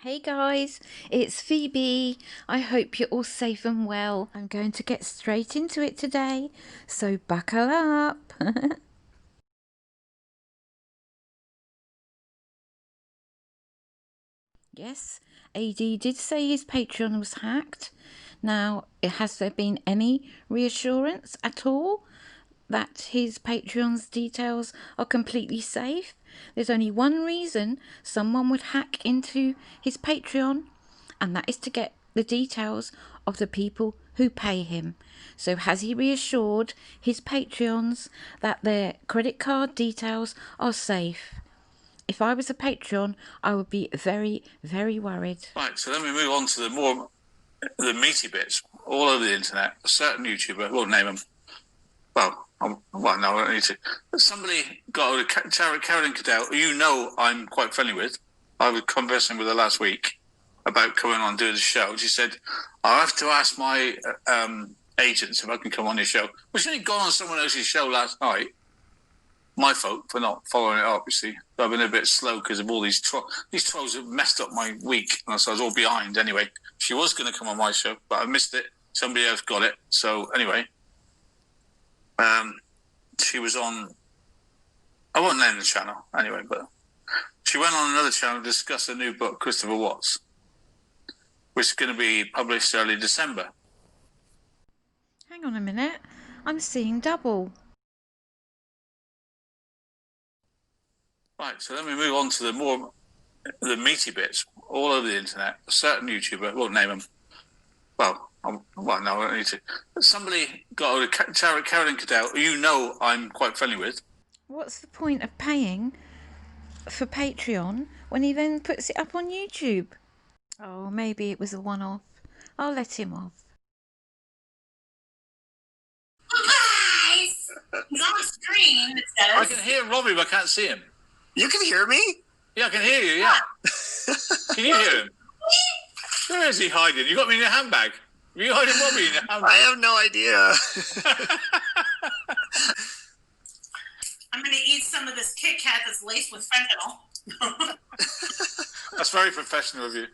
Hey guys, it's Phoebe. I hope you're all safe and well. I'm going to get straight into it today, so buckle up. Yes, AD did say his Patreon was hacked. Now, has there been any reassurance at all that his Patreon's details are completely safe? There's only one reason someone would hack into his Patreon, and that is to get the details of the people who pay him. So has he reassured his Patreons that their credit card details are safe? If I was a Patreon, I would be very, very worried. Right, so then we move on to the meaty bits all over the internet. A certain YouTuber, we'll name him. Well, no, I don't need to. Somebody got Carolyn Cadell, who I'm quite friendly with. I was conversing with her last week about coming on and doing the show. She said, "I have to ask my agents if I can come on your show." Well, she only gone on someone else's show last night. My fault for not following it up. You see, I've been a bit slow because of all these trolls have messed up my week, and so I was all behind. Anyway, she was going to come on my show, but I missed it. Somebody else got it. So anyway, she was on. I won't name the channel anyway, but she went on another channel to discuss a new book, Christopher Watts, which is going to be published early December. Hang on a minute, I'm seeing double. Right, so then we move on to the meaty bits all over the internet. A certain YouTuber, we'll name him. No, I don't need to. Somebody got hold of Carolyn Cadell, who I'm quite friendly with. What's the point of paying for Patreon when he then puts it up on YouTube? Oh, maybe it was a one-off. I'll let him off. Guys, he's on the screen. It says. I can hear Robbie, but I can't see him. You can hear me? Yeah, I can hear you, yeah. Can you hear him? Where is he hiding? You got me in your handbag. Are you hiding Robbie in your handbag? I have no idea. I'm going to eat some of this Kit Kat that's laced with fentanyl. That's very professional of you.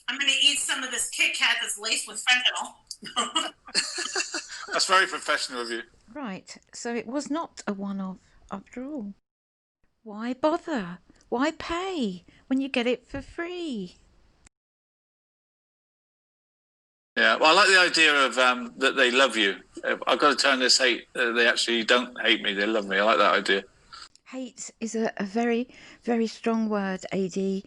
I'm going to eat some of this Kit Kat that's laced with fentanyl. That's very professional of you. Right, so it was not a one-off after all. Why bother? Why pay when you get it for free? Yeah, well, I like the idea of that they love you. I've got to turn this hate. They actually don't hate me; they love me. I like that idea. Hate is a very, very strong word, AD,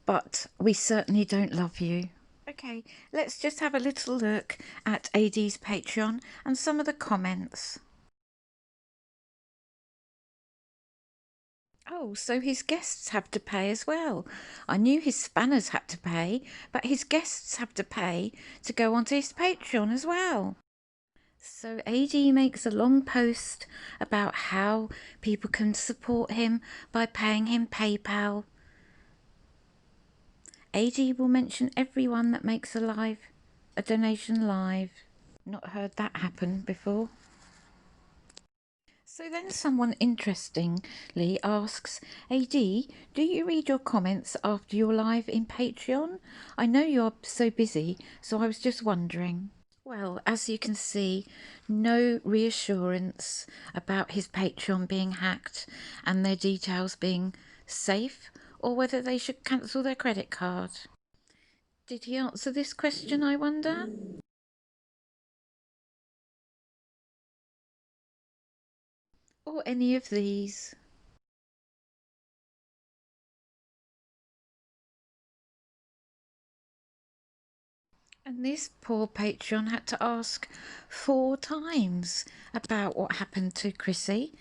but we certainly don't love you. Okay, let's just have a little look at AD's Patreon and some of the comments. Oh, so his guests have to pay as well. I knew his spanners had to pay, but his guests have to pay to go onto his Patreon as well. So AD makes a long post about how people can support him by paying him PayPal. AD will mention everyone that makes a donation live. Not heard that happen before. So then someone interestingly asks, AD, do you read your comments after your live in Patreon? I know you're so busy, so I was just wondering. Well, as you can see, no reassurance about his Patreon being hacked and their details being safe, or whether they should cancel their credit card. Did he answer this question, I wonder? Or any of these? And this poor Patreon had to ask 4 times about what happened to Chrissy.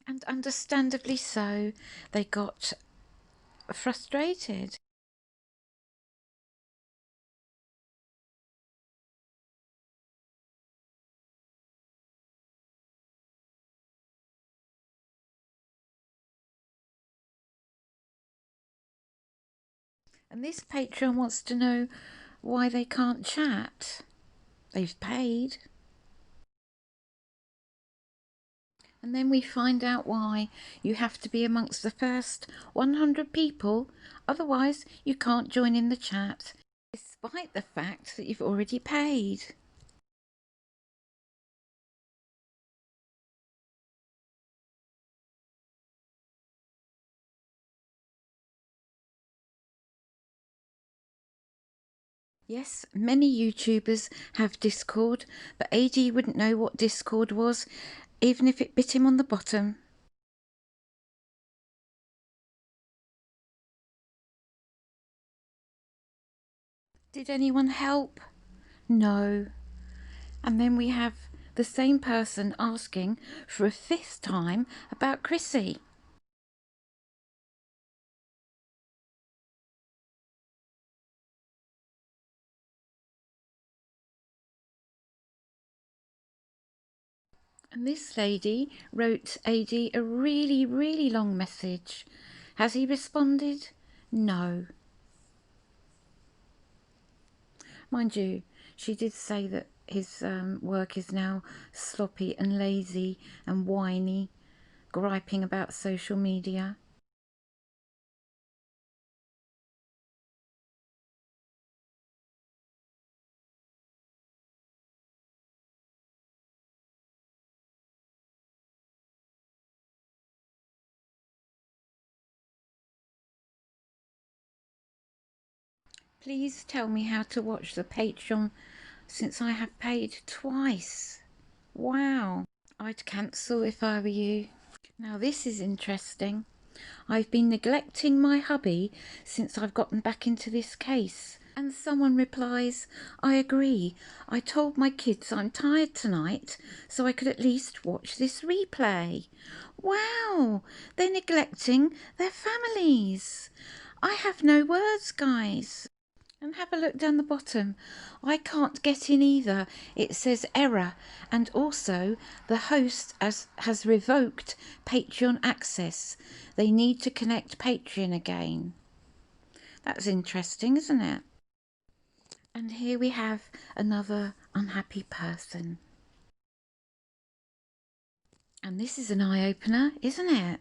And understandably so, they got frustrated. And this Patreon wants to know why they can't chat. They've paid. And then we find out why. You have to be amongst the first 100 people, otherwise you can't join in the chat, despite the fact that you've already paid. Yes, many YouTubers have Discord, but AD wouldn't know what Discord was, even if it bit him on the bottom. Did anyone help? No. And then we have the same person asking for a fifth time about Chrissy. And this lady wrote AD a really, really long message. Has he responded? No. Mind you, she did say that his work is now sloppy and lazy and whiny, griping about social media. Please tell me how to watch the Patreon since I have paid twice. Wow. I'd cancel if I were you. Now this is interesting. I've been neglecting my hubby since I've gotten back into this case. And someone replies, I agree. I told my kids I'm tired tonight so I could at least watch this replay. Wow, they're neglecting their families. I have no words, guys. And have a look down the bottom. I can't get in either. It says error. And also the host has revoked Patreon access. They need to connect Patreon again. That's interesting, isn't it? And here we have another unhappy person. And this is an eye-opener, isn't it?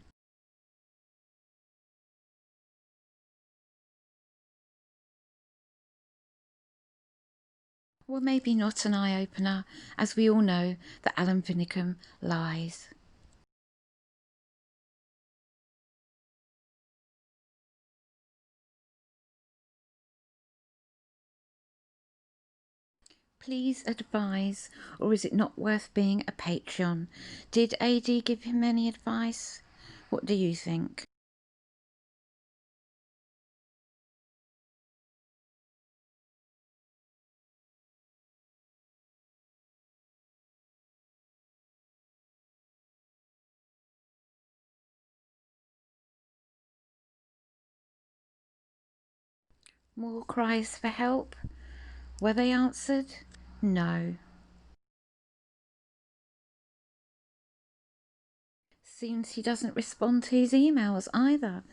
Well, maybe not an eye-opener, as we all know that Alan Finicum lies. Please advise, or is it not worth being a Patreon? Did AD give him any advice? What do you think? More cries for help? Were they answered? No. Seems he doesn't respond to his emails either.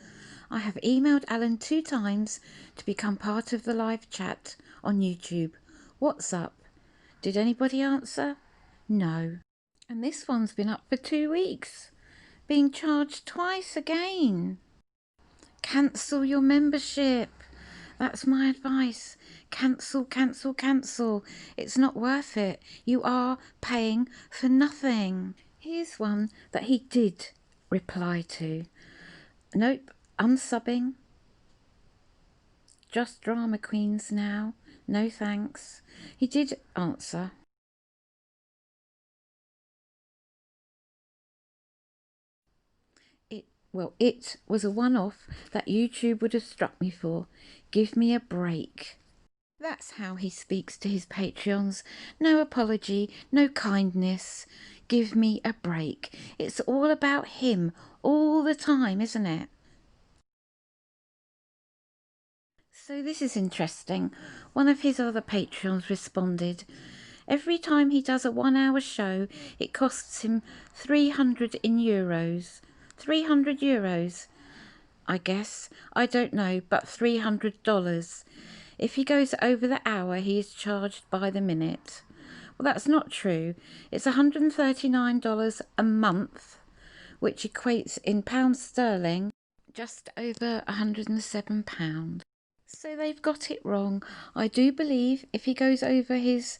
I have emailed Alan 2 times to become part of the live chat on YouTube. What's up? Did anybody answer? No. And this one's been up for 2 weeks. Being charged twice again. Cancel your membership. That's my advice. Cancel, cancel, cancel. It's not worth it. You are paying for nothing. Here's one that he did reply to. Nope, unsubbing. Just drama queens now. No thanks. He did answer. It was a one-off that YouTube would have struck me for. Give me a break. That's how he speaks to his Patreons. No apology, no kindness. Give me a break. It's all about him all the time, isn't it? So this is interesting. One of his other Patreons responded, every time he does a 1 hour show, it costs him 300 in euros. 300 euros, I guess. I don't know, but $300. If he goes over the hour, he is charged by the minute. Well, that's not true. It's $139 a month, which equates in pounds sterling just over £107. So they've got it wrong. I do believe if he goes over his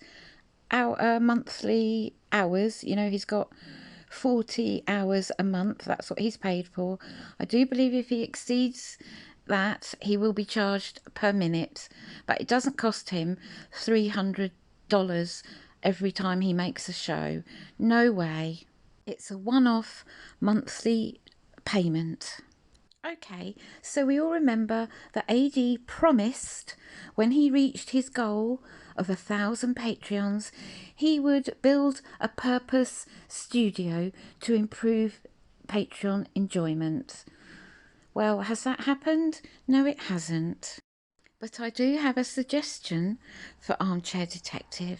monthly hours, he's got 40 hours a month, that's what he's paid for. I do believe if he exceeds that, he will be charged per minute, but it doesn't cost him $300 every time he makes a show. No way. It's a one-off monthly payment. Okay, so we all remember that AD promised when he reached his goal of 1,000 Patreons, he would build a purpose studio to improve Patreon enjoyment. Well, has that happened? No, it hasn't. But I do have a suggestion for Armchair Detective.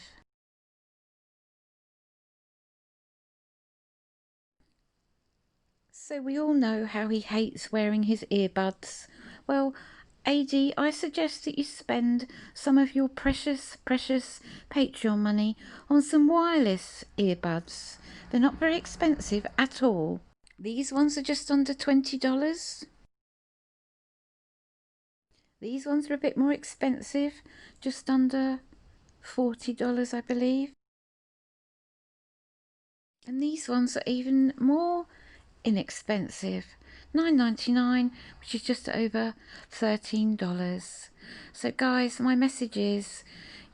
So we all know how he hates wearing his earbuds. Well, AD, I suggest that you spend some of your precious Patreon money on some wireless earbuds. They're not very expensive at all. These ones are just under $20. These ones are a bit more expensive, just under $40, I believe. And these ones are even more inexpensive, $9.99, which is just over $13. So guys, my message is,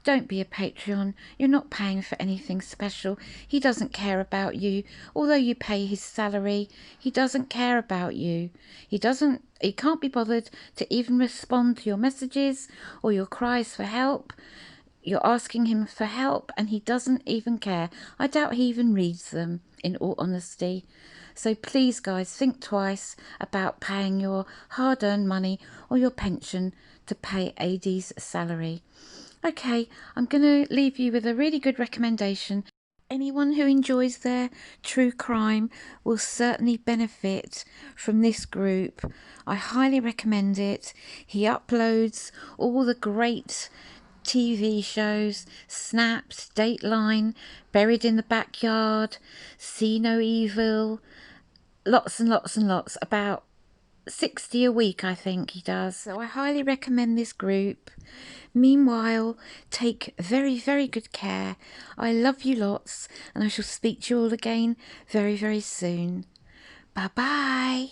don't be a Patreon. You're not paying for anything special. He doesn't care about you. Although you pay his salary, he doesn't care about you. He can't be bothered to even respond to your messages or your cries for help. You're asking him for help and he doesn't even care. I doubt he even reads them, in all honesty. So please guys, think twice about paying your hard-earned money or your pension to pay AD's salary. Okay, I'm going to leave you with a really good recommendation. Anyone who enjoys their true crime will certainly benefit from this group. I highly recommend it. He uploads all the great TV shows, Snapped, Dateline, Buried in the Backyard, See No Evil, lots and lots and lots, about 60 a week I think he does. So I highly recommend this group. Meanwhile, take very, very good care. I love you lots and I shall speak to you all again very, very soon. Bye bye.